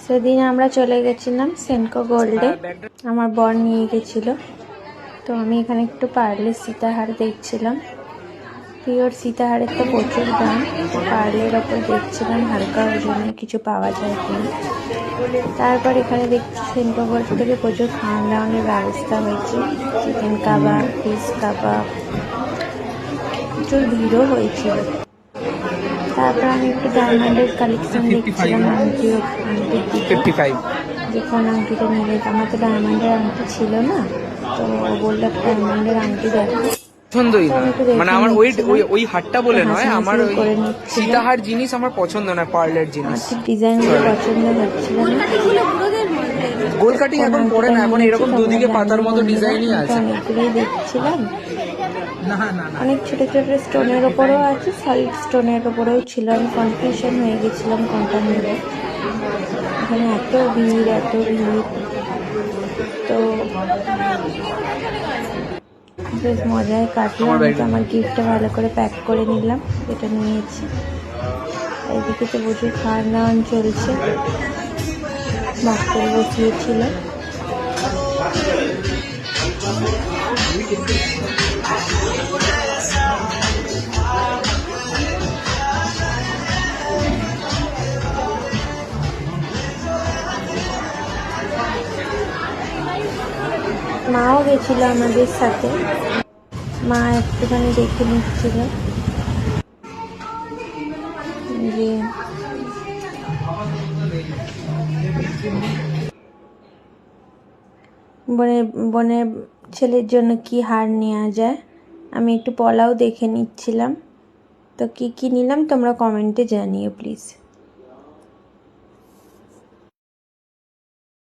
সেদিন আমরা চলে গেছিলাম সেনকো গোল্ডে, আমার বর নিয়ে গেছিল। তো আমি এখানে একটু পার্লে সীতাহার দেখছিলাম। পিওর সীতাহারের তো প্রচুর দাম, পার্লের ওপর দেখছিলাম হালকা ওজনে কিছু পাওয়া যায় কিনা। তারপর এখানে দেখছি সেনকো গোল্ড থেকে প্রচুর খাওয়ান দাওয়ানোর ব্যবস্থা হয়েছে, চিকেন কাবাব, ফিশ কাবাব, প্রচুর ভিড়ও হয়েছিল। তারপর আমি একটু ডায়মন্ডের কালেকশন দেখছিলাম, আংটির দিকে, যে কোন আংটিটা নিলে। আমার তো ডায়মন্ডের আংটি ছিল না, তো ও বললো ডায়মন্ডের আংটি দেখো। পছন্দই না, মানে আমার ওই হারটা বলে নয়, আমার ওই সীতাহার জিনিস আমার পছন্দ না, পার্লের জিনিস। ঠিক ডিজাইনগুলো পছন্দ হচ্ছিল না। গোল কাটিং এখন পরে না, এখন এরকম দুদিকে পাতার মতো ডিজাইনই আছে। অনেকগুলোই দেখছিলাম, অনেক ছোট ছোট স্টোনের ওপরেও আছে, সলিড স্টোনের ওপরেও ছিল। আমি কনফিউশন হয়ে গেছিলাম কোনটা নেব। এখানে এত ভিড়, তো বেশ মজায় কাটলো। আমি তো আমার গিফটটা ভালো করে প্যাক করে নিলাম, এটা নিয়েছি। এইদিকে তো প্রচুর খাওয়ান দাওয়ান চলছে, মক্কেল বসিয়েছিল। মাও গেছিল আমাদের সাথে, মা একটুখানি দেখে নিচ্ছিল যে বোনের ছেলের জন্য কি হার নেওয়া যায়। আমি একটু পলাও দেখে নিচ্ছিলাম। তো কি নিলাম তোমরা কমেন্টে জানিও প্লিজ।